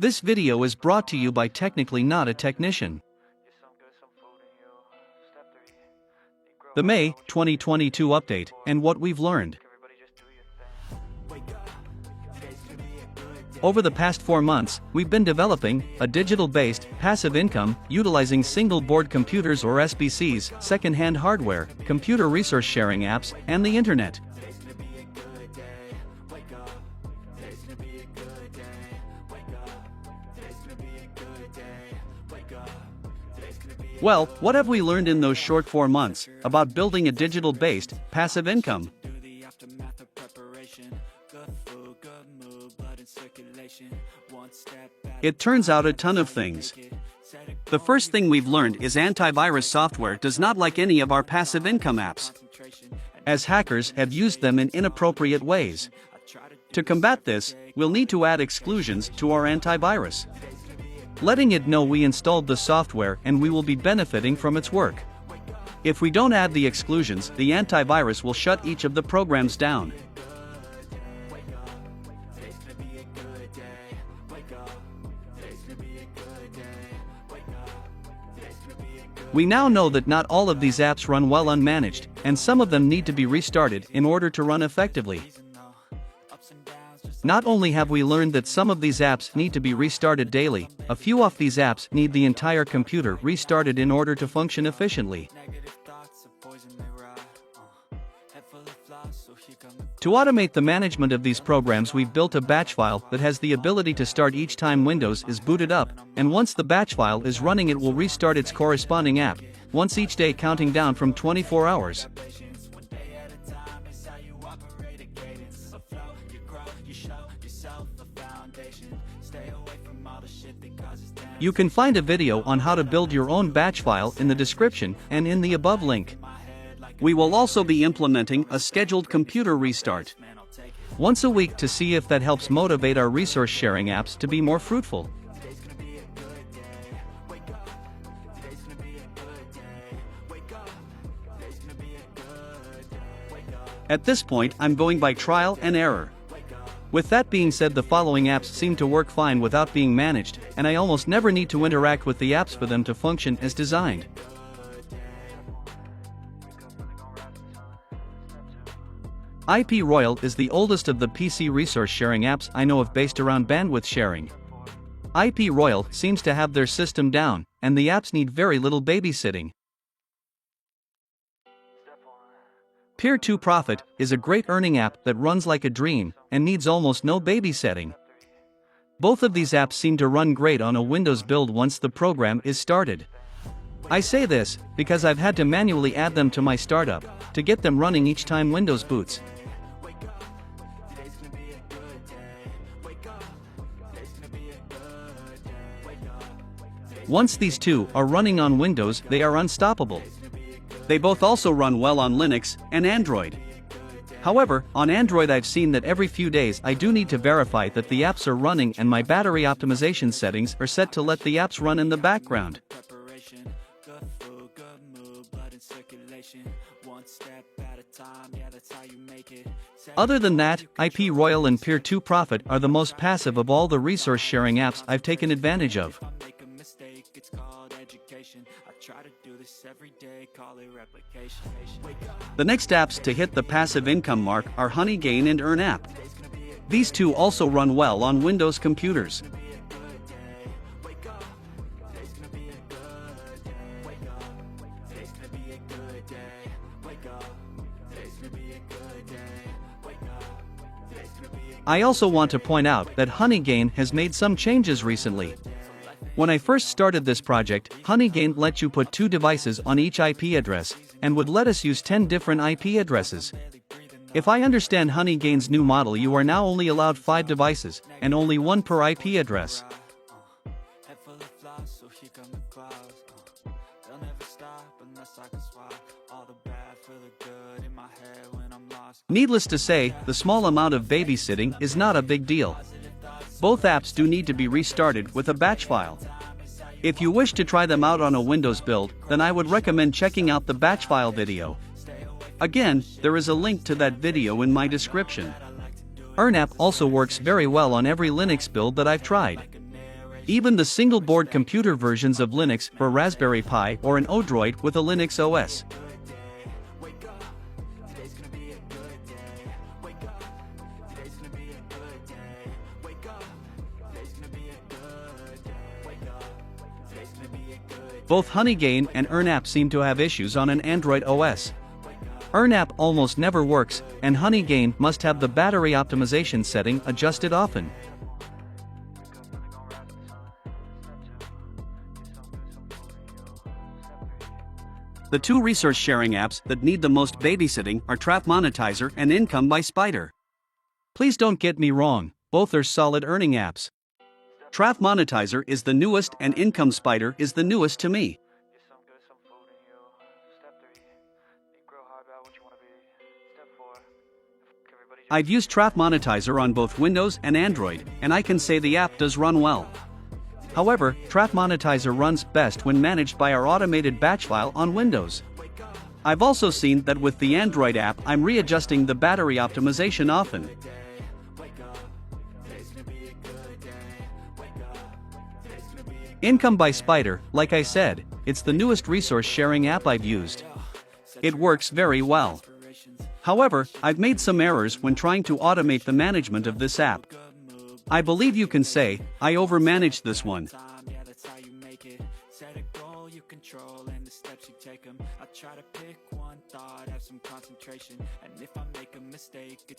This video is brought to you by Technically Not a Technician. The May 2022 update, and what we've learned. Over the past 4 months, we've been developing a digital-based, passive income, utilizing single-board computers or SBCs, second-hand hardware, computer resource sharing apps, and the internet. Well, what have we learned in those short 4 months about building a digital-based, passive income? It turns out a ton of things. The first thing we've learned is antivirus software does not like any of our passive income apps, as hackers have used them in inappropriate ways. To combat this, we'll need to add exclusions to our antivirus, letting it know we installed the software and we will be benefiting from its work. If we don't add the exclusions, the antivirus will shut each of the programs down. We now know that not all of these apps run well unmanaged, and some of them need to be restarted in order to run effectively. Not only have we learned that some of these apps need to be restarted daily, a few of these apps need the entire computer restarted in order to function efficiently. To automate the management of these programs, we've built a batch file that has the ability to start each time Windows is booted up, and once the batch file is running it will restart its corresponding app, once each day counting down from 24 hours. You can find a video on how to build your own batch file in the description and in the above link. We will also be implementing a scheduled computer restart once a week to see if that helps motivate our resource sharing apps to be more fruitful. At this point, I'm going by trial and error. With that being said, the following apps seem to work fine without being managed, and I almost never need to interact with the apps for them to function as designed. IP Royal is the oldest of the PC resource sharing apps I know of based around bandwidth sharing. IP Royal seems to have their system down, and the apps need very little babysitting. Peer2Profit is a great earning app that runs like a dream and needs almost no babysitting. Both of these apps seem to run great on a Windows build once the program is started. I say this because I've had to manually add them to my startup to get them running each time Windows boots. Once these two are running on Windows, they are unstoppable. They both also run well on Linux and Android. However, on Android I've seen that every few days I do need to verify that the apps are running and my battery optimization settings are set to let the apps run in the background. Other than that, IP Royal and Peer2Profit are the most passive of all the resource sharing apps I've taken advantage of. The next apps to hit the passive income mark are Honeygain and EarnApp. These two also run well on Windows computers. I also want to point out that Honeygain has made some changes recently. When I first started this project, Honeygain let you put 2 devices on each IP address, and would let us use 10 different IP addresses. If I understand Honeygain's new model, you are now only allowed 5 devices, and only 1 per IP address. Needless to say, the small amount of babysitting is not a big deal. Both apps do need to be restarted with a batch file. If you wish to try them out on a Windows build, then I would recommend checking out the batch file video. Again, there is a link to that video in my description. EarnApp also works very well on every Linux build that I've tried. Even the single-board computer versions of Linux for Raspberry Pi or an Odroid with a Linux OS. Both Honeygain and EarnApp seem to have issues on an Android OS. EarnApp almost never works, and Honeygain must have the battery optimization setting adjusted often. The two resource sharing apps that need the most babysitting are Trap Monetizer and Income by Spider. Please don't get me wrong, both are solid earning apps. Trap Monetizer is the newest and Income Spider is the newest to me. I've used Trap Monetizer on both Windows and Android, and I can say the app does run well. However, Trap Monetizer runs best when managed by our automated batch file on Windows. I've also seen that with the Android app I'm readjusting the battery optimization often. Income by Spider, like I said, it's the newest resource sharing app I've used. It works very well. However, I've made some errors when trying to automate the management of this app. I believe you can say, I overmanaged this one.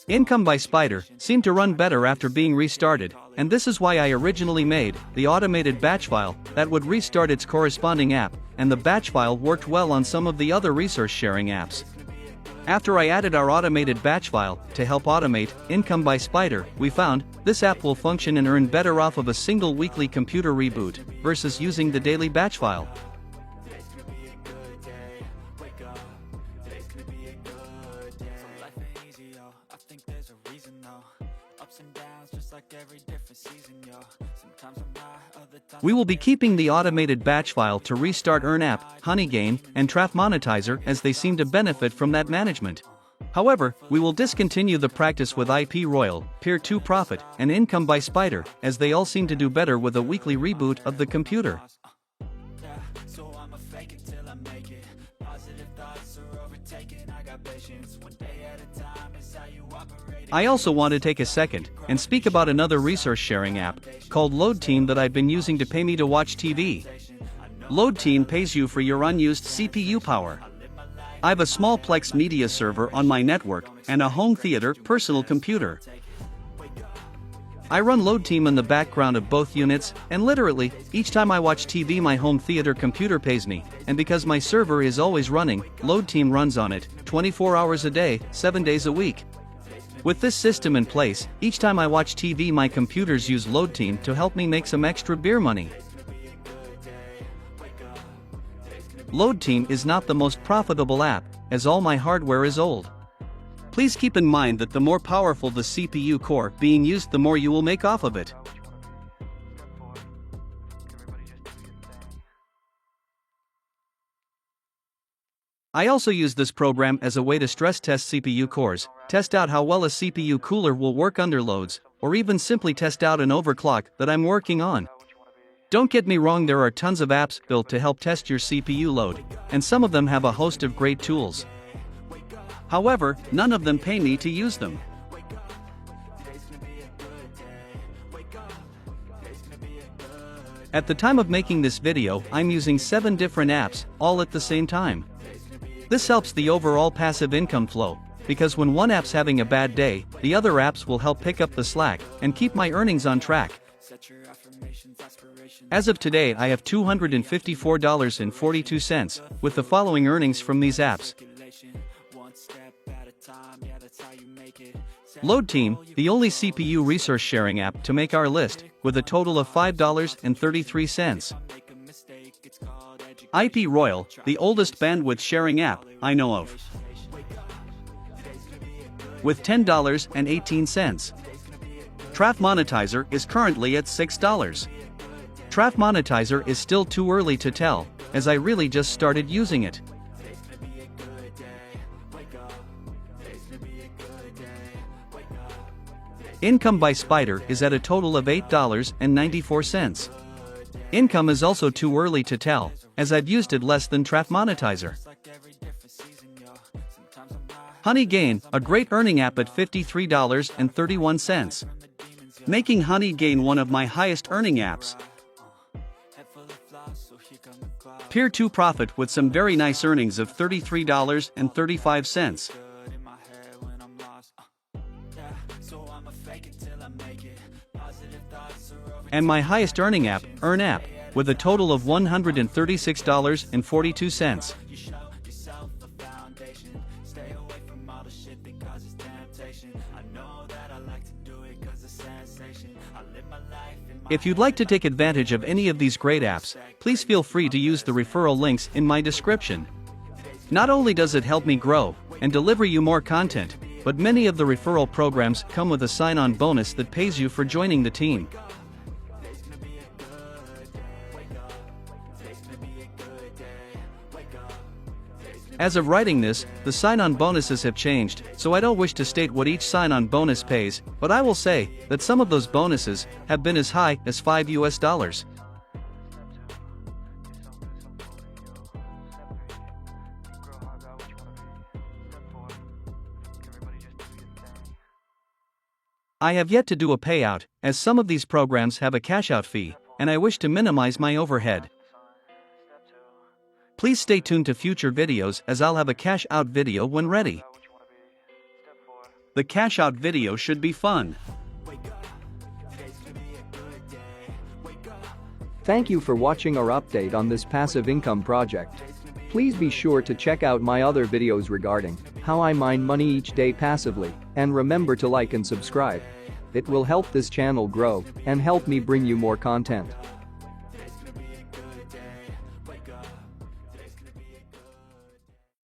Income by Spider seemed to run better after being restarted, and this is why I originally made the automated batch file that would restart its corresponding app, and the batch file worked well on some of the other resource sharing apps. After I added our automated batch file to help automate Income by Spider, we found this app will function and earn better off of a single weekly computer reboot versus using the daily batch file. We will be keeping the automated batch file to restart EarnApp, Honeygain, and Trap Monetizer as they seem to benefit from that management. However, we will discontinue the practice with IP Royal, Peer 2 Profit, and Income by Spider, as they all seem to do better with a weekly reboot of the computer. I also want to take a second and speak about another resource sharing app called LoadTeam that I've been using to pay me to watch TV. LoadTeam pays you for your unused CPU power. I have a small Plex media server on my network and a home theater personal computer. I run LoadTeam in the background of both units, and literally, each time I watch TV my home theater computer pays me, and because my server is always running, LoadTeam runs on it, 24 hours a day, 7 days a week. With this system in place, each time I watch TV my computers use LoadTeam to help me make some extra beer money. LoadTeam is not the most profitable app, as all my hardware is old. Please keep in mind that the more powerful the CPU core being used, the more you will make off of it. I also use this program as a way to stress test CPU cores, test out how well a CPU cooler will work under loads, or even simply test out an overclock that I'm working on. Don't get me wrong, there are tons of apps built to help test your CPU load, and some of them have a host of great tools. However, none of them pay me to use them. At the time of making this video, I'm using 7 different apps, all at the same time. This helps the overall passive income flow, because when one app's having a bad day, the other apps will help pick up the slack and keep my earnings on track. As of today, I have $254.42, with the following earnings from these apps. LoadTeam, the only CPU resource sharing app to make our list, with a total of $5.33. IP Royal, the oldest bandwidth sharing app I know of, with $10.18. Trap Monetizer is currently at $6. Trap Monetizer is still too early to tell, as I really just started using it. Income by Spider is at a total of $8.94. Income is also too early to tell, as I've used it less than Trap Monetizer. Honey Gain, a great earning app at $53.31. Making Honey Gain one of my highest earning apps. Peer-to-profit with some very nice earnings of $33.35. And my highest earning app, EarnApp, with a total of $136.42. If you'd like to take advantage of any of these great apps, please feel free to use the referral links in my description. Not only does it help me grow and deliver you more content, but many of the referral programs come with a sign-on bonus that pays you for joining the team. As of writing this, the sign-on bonuses have changed, so I don't wish to state what each sign-on bonus pays, but I will say that some of those bonuses have been as high as $5. I have yet to do a payout, as some of these programs have a cash-out fee, and I wish to minimize my overhead. Please stay tuned to future videos as I'll have a cash-out video when ready. The cash-out video should be fun. Thank you for watching our update on this passive income project. Please be sure to check out my other videos regarding how I mine money each day passively, and remember to like and subscribe. It will help this channel grow and help me bring you more content.